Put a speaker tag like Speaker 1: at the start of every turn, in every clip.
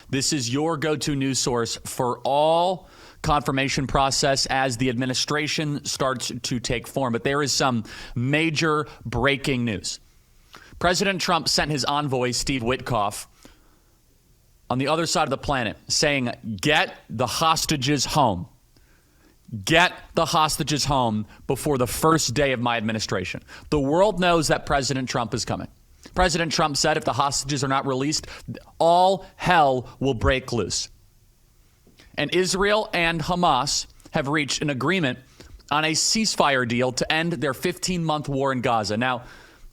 Speaker 1: This is your go-to news source for all confirmation process as the administration starts to take form. But there is some major breaking news. President Trump sent his envoy, Steve Witkoff, on the other side of the planet saying, get the hostages home. Get the hostages home before the first day of my administration. The world knows that President Trump is coming. President Trump said if the hostages are not released, all hell will break loose. And Israel and Hamas have reached an agreement on a ceasefire deal to end their 15-month war in Gaza. Now,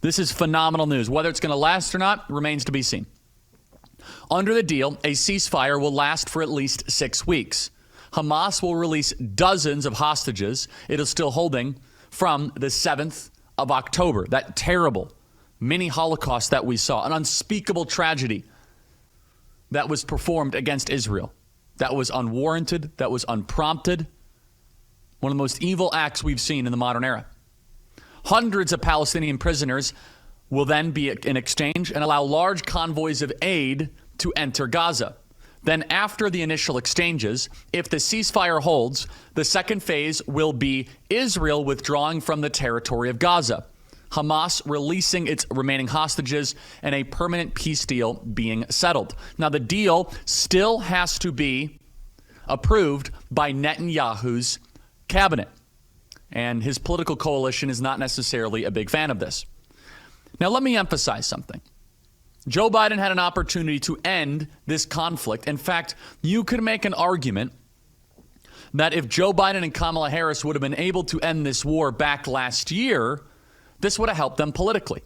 Speaker 1: this is phenomenal news. Whether it's going to last or not remains to be seen. Under the deal, a ceasefire will last for at least 6 weeks. Hamas will release dozens of hostages it is still holding from the 7th of October, that terrible mini Holocaust that we saw, an unspeakable tragedy that was performed against Israel, that was unwarranted, that was unprompted, one of the most evil acts we've seen in the modern era. Hundreds of Palestinian prisoners will then be in exchange and allow large convoys of aid to enter Gaza. Then after the initial exchanges, if the ceasefire holds, the second phase will be Israel withdrawing from the territory of Gaza, Hamas releasing its remaining hostages, and a permanent peace deal being settled. Now, the deal still has to be approved by Netanyahu's cabinet, and his political coalition is not necessarily a big fan of this. Now, let me emphasize something. Joe Biden had an opportunity to end this conflict. In fact, you could make an argument that if Joe Biden and Kamala Harris would have been able to end this war back last year, this would have helped them politically.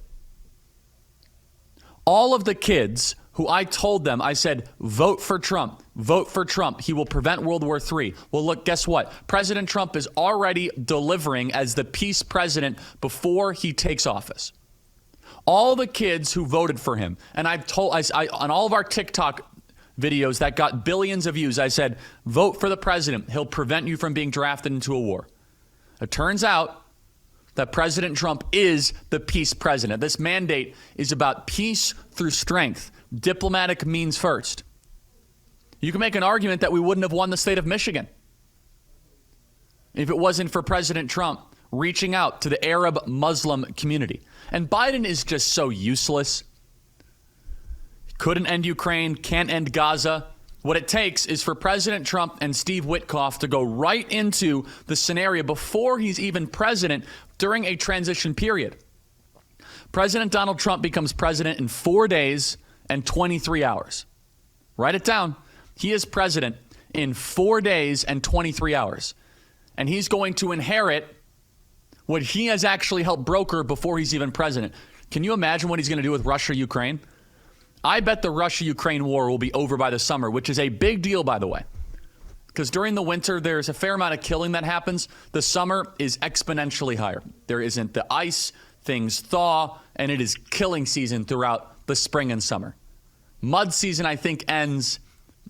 Speaker 1: All of the kids who I told them, I said, vote for Trump, vote for Trump. He will prevent World War III. Well, look, guess what? President Trump is already delivering as the peace president before he takes office. All the kids who voted for him, and I've told, on all of our TikTok videos that got billions of views, I said, vote for the president. He'll prevent you from being drafted into a war. It turns out that President Trump is the peace president. This mandate is about peace through strength. Diplomatic means first. You can make an argument that we wouldn't have won the state of Michigan if it wasn't for President Trump reaching out to the Arab Muslim community. And Biden is just so useless. Couldn't end Ukraine, can't end Gaza. What it takes is for President Trump and Steve Witkoff to go right into the scenario before he's even president during a transition period. President Donald Trump becomes president in 4 days and 23 hours. Write it down. He is president in 4 days and 23 hours. And he's going to inherit what he has actually helped broker before he's even president. Can you imagine what he's going to do with Russia-Ukraine? I bet the Russia-Ukraine war will be over by the summer, which is a big deal, by the way. Because during the winter, there's a fair amount of killing that happens. The summer is exponentially higher. There isn't the ice, things thaw, and it is killing season throughout the spring and summer. Mud season, I think, ends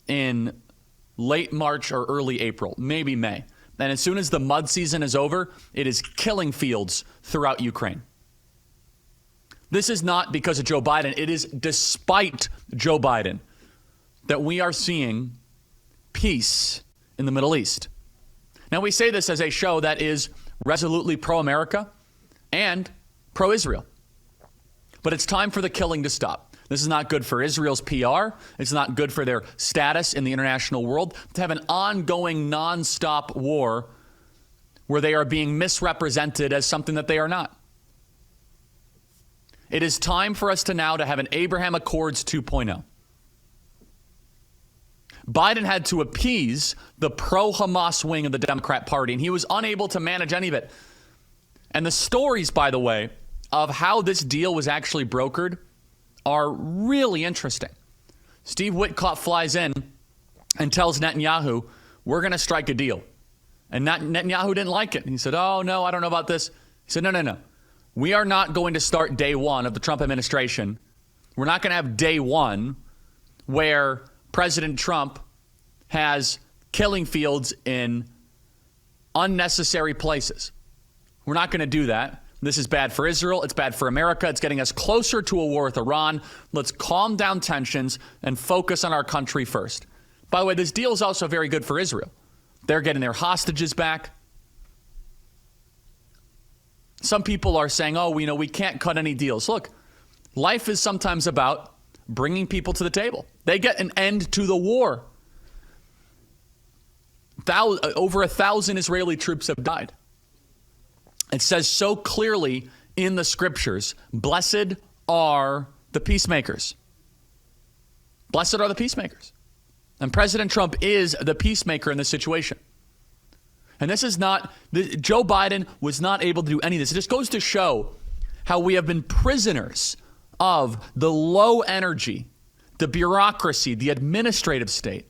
Speaker 1: in late March or early April, maybe May. And as soon as the mud season is over, it is killing fields throughout Ukraine. This is not because of Joe Biden. It is despite Joe Biden that we are seeing peace in the Middle East. Now, we say this as a show that is resolutely pro-America and pro-Israel. But it's time for the killing to stop. This is not good for Israel's PR. It's not good for their status in the international world to have an ongoing nonstop war where they are being misrepresented as something that they are not. It is time for us to now to have an Abraham Accords 2.0. Biden had to appease the pro-Hamas wing of the Democrat Party, and he was unable to manage any of it. And the stories, by the way, of how this deal was actually brokered are really interesting. Steve Witkoff flies in and tells Netanyahu, we're going to strike a deal. And Netanyahu didn't like it. He said, oh, no, I don't know about this. He said, no. We are not going to start day one of the Trump administration. We're not going to have day one where President Trump has killing fields in unnecessary places. We're not going to do that. This is bad for Israel. It's bad for America. It's getting us closer to a war with Iran. Let's calm down tensions and focus on our country first. By the way, this deal is also very good for Israel. They're getting their hostages back. Some people are saying, oh, we can't cut any deals. Look, life is sometimes about bringing people to the table. They get an end to the war. Over 1,000 Israeli troops have died. It says so clearly in the scriptures, blessed are the peacemakers. Blessed are the peacemakers. And President Trump is the peacemaker in this situation. And this is not, Joe Biden was not able to do any of this. It just goes to show how we have been prisoners of the low energy, the bureaucracy, the administrative state.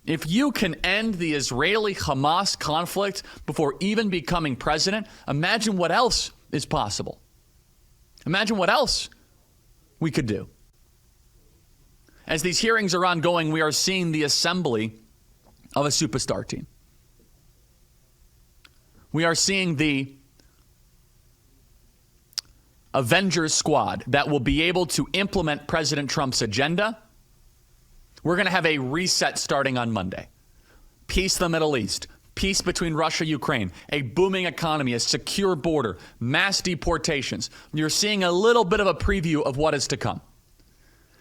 Speaker 1: If you can end the Israeli-Hamas conflict before even becoming president, imagine what else is possible. Imagine what else we could do. As these hearings are ongoing, we are seeing the assembly of a superstar team. We are seeing the Avengers squad that will be able to implement President Trump's agenda. We're going to have a reset starting on Monday. Peace in the Middle East, peace between Russia and Ukraine, a booming economy, a secure border, mass deportations. You're seeing a little bit of a preview of what is to come.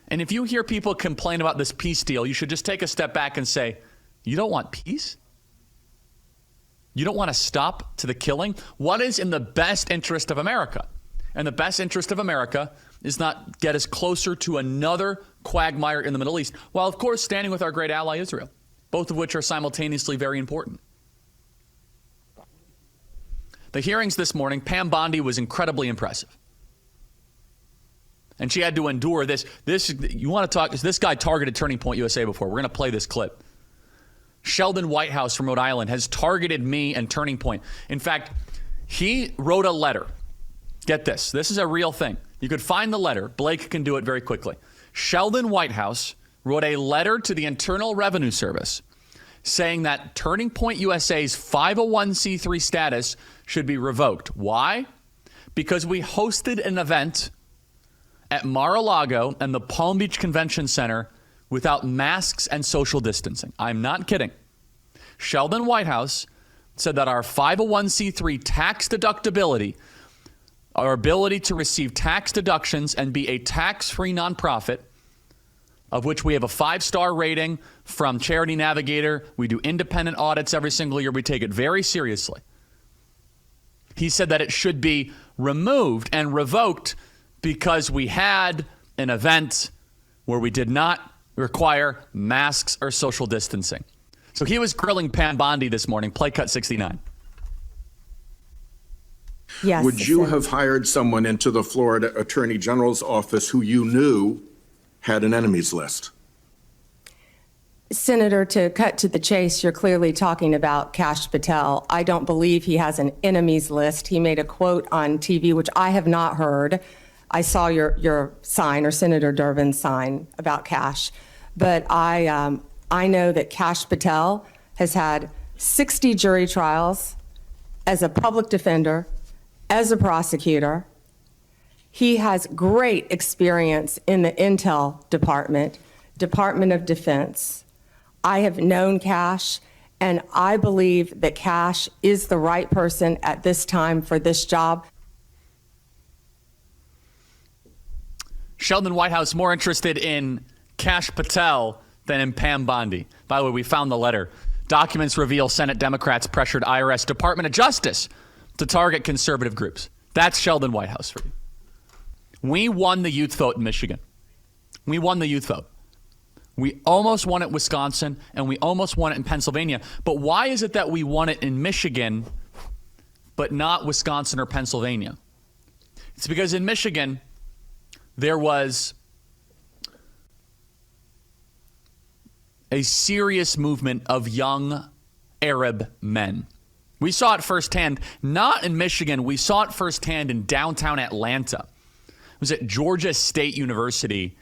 Speaker 1: And if you hear people complain about this peace deal, you should just take a step back and say, you don't want peace? You don't want to stop to the killing? What is in the best interest of America? And the best interest of America is not get us closer to another quagmire in the Middle East, while, of course, standing with our great ally Israel, both of which are simultaneously very important. The hearings this morning, Pam Bondi was incredibly impressive. And she had to endure this. You want to talk, this guy targeted Turning Point USA before. We're going to play this clip. Sheldon Whitehouse from Rhode Island has targeted me and Turning Point. In fact, he wrote a letter. Get this. This is a real thing. You could find the letter. Blake can do it very quickly. Sheldon Whitehouse wrote a letter to the Internal Revenue Service saying that Turning Point USA's 501c3 status should be revoked. Why? Because we hosted an event at Mar-a-Lago and the Palm Beach Convention Center without masks and social distancing. I'm not kidding. Sheldon Whitehouse said that our 501c3 tax deductibility, our ability to receive tax deductions and be a tax-free nonprofit, of which we have a 5-star rating from Charity Navigator. We do independent audits every single year. We take it very seriously. He said that it should be removed and revoked because we had an event where we did not require masks or social distancing. So he was grilling Pam Bondi this morning. Play cut 69.
Speaker 2: Yes.
Speaker 3: Would you have hired someone into the Florida Attorney General's office who you knew had an enemies list?
Speaker 2: Senator, to cut to the chase, you're clearly talking about Kash Patel. I don't believe he has an enemies list. He made a quote on TV, which I have not heard. I saw your sign, or Senator Durbin's sign, about Kash. But I know that Kash Patel has had 60 jury trials as a public defender, as a prosecutor. He has great experience in the Intel Department, Department of Defense. I have known Kash, and I believe that Kash is the right person at this time for this job.
Speaker 1: Sheldon Whitehouse more interested in Kash Patel than in Pam Bondi. By the way, we found the letter. Documents reveal Senate Democrats pressured IRS Department of Justice to target conservative groups. That's Sheldon Whitehouse for you. We won the youth vote in Michigan. We won the youth vote. We almost won it in Wisconsin, and we almost won it in Pennsylvania. But why is it that we won it in Michigan, but not Wisconsin or Pennsylvania? It's because in Michigan, there was a serious movement of young Arab men. We saw it firsthand, not in Michigan. We saw it firsthand in downtown Atlanta. It was at Georgia State University,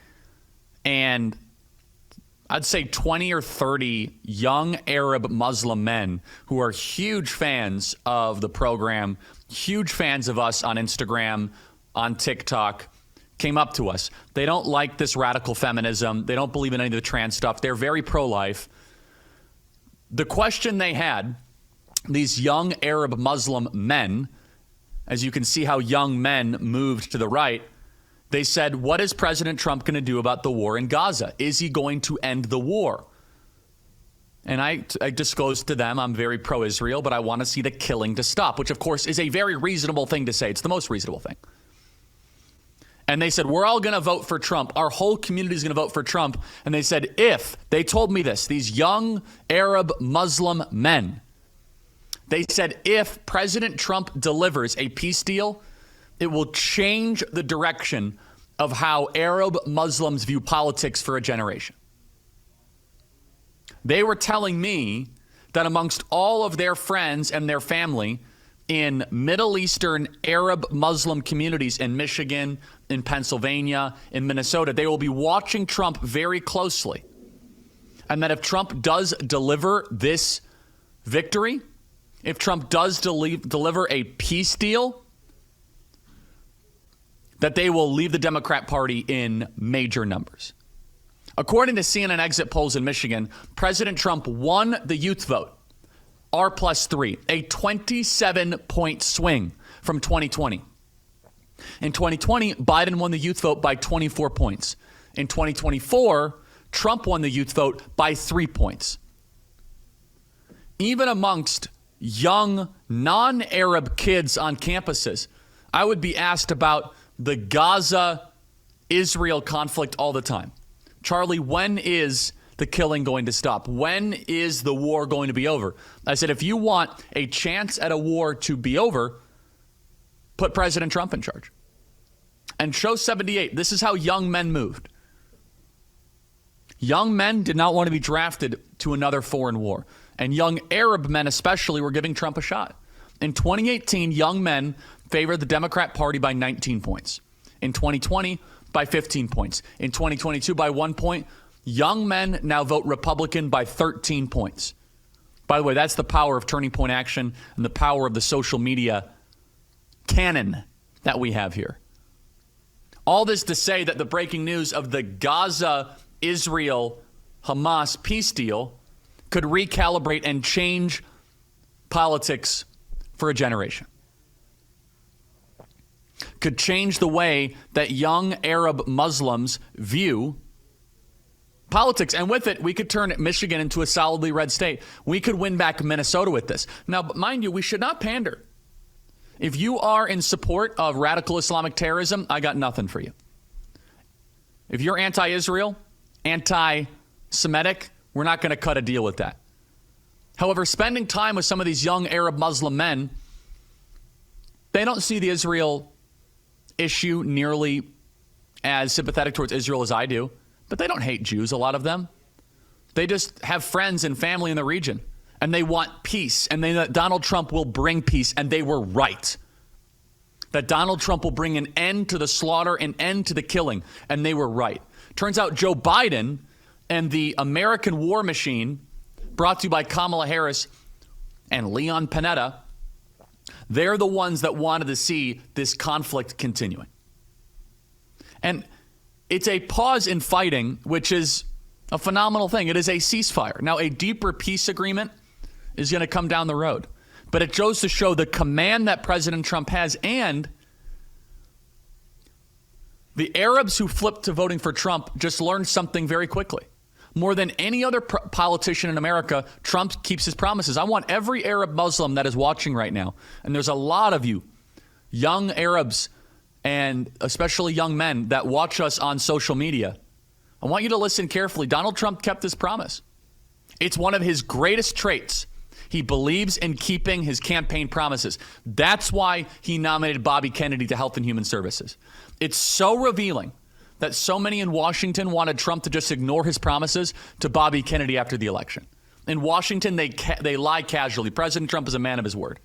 Speaker 1: and I'd say 20 or 30 young Arab Muslim men who are huge fans of the program, huge fans of us on Instagram, on TikTok, came up to us. They don't like this radical feminism. They don't believe in any of the trans stuff. They're very pro-life. The question they had, these young Arab Muslim men, as you can see how young men moved to the right, they said, what is President Trump going to do about the war in Gaza? Is he going to end the war? And I disclosed to them, I'm very pro-Israel, but I want to see the killing to stop, which, of course, is a very reasonable thing to say. It's the most reasonable thing. And they said, we're all going to vote for Trump. Our whole community is going to vote for Trump. And they said, if, they told me this, these young Arab Muslim men, they said, if President Trump delivers a peace deal, it will change the direction of how Arab Muslims view politics for a generation. They were telling me that amongst all of their friends and their family in Middle Eastern Arab Muslim communities in Michigan, in Pennsylvania, in Minnesota, they will be watching Trump very closely. And that if Trump does deliver this victory, if Trump does deliver a peace deal, that they will leave the Democrat Party in major numbers. According to CNN exit polls in Michigan, President Trump won the youth vote, R+3, a 27-point swing from 2020. In 2020, Biden won the youth vote by 24 points. In 2024, Trump won the youth vote by 3 points. Even amongst young, non-Arab kids on campuses, I would be asked about the Gaza-Israel conflict all the time. Charlie, when is the killing going to stop? When is the war going to be over? I said, if you want a chance at a war to be over, put President Trump in charge. And show 78, this is how young men moved. Young men did not want to be drafted to another foreign war. And young Arab men especially were giving Trump a shot. In 2018, young men favored the Democrat Party by 19 points. In 2020, by 15 points. In 2022, by 1 point. Young men now vote Republican by 13 points. By the way, that's the power of Turning Point Action and the power of the social media cannon that we have here. All this to say that the breaking news of the Gaza-Israel-Hamas peace deal could recalibrate and change politics for a generation. Could change the way that young Arab Muslims view politics. And with it, we could turn Michigan into a solidly red state. We could win back Minnesota with this. Now, mind you, we should not pander. If you are in support of radical Islamic terrorism, I got nothing for you. If you're anti-Israel, anti-Semitic, we're not going to cut a deal with that. However, spending time with some of these young Arab Muslim men, they don't see the Israel issue nearly as sympathetic towards Israel as I do, but they don't hate Jews, a lot of them. They just have friends and family in the region, and they want peace, and they know that Donald Trump will bring peace, and they were right. That Donald Trump will bring an end to the slaughter, an end to the killing, and they were right. Turns out Joe Biden and the American war machine, brought to you by Kamala Harris and Leon Panetta, they're the ones that wanted to see this conflict continuing. And it's a pause in fighting, which is a phenomenal thing. It is a ceasefire. Now, a deeper peace agreement is going to come down the road. But it goes to show the command that President Trump has, and the Arabs who flipped to voting for Trump just learned something very quickly. More than any other politician in America, Trump keeps his promises. I want every Arab Muslim that is watching right now, and there's a lot of you, young Arabs and especially young men that watch us on social media. I want you to listen carefully. Donald Trump kept his promise. It's one of his greatest traits. He believes in keeping his campaign promises. That's why he nominated Bobby Kennedy to Health and Human Services. It's so revealing that so many in Washington wanted Trump to just ignore his promises to Bobby Kennedy after the election. In Washington, they lie casually. President Trump is a man of his word.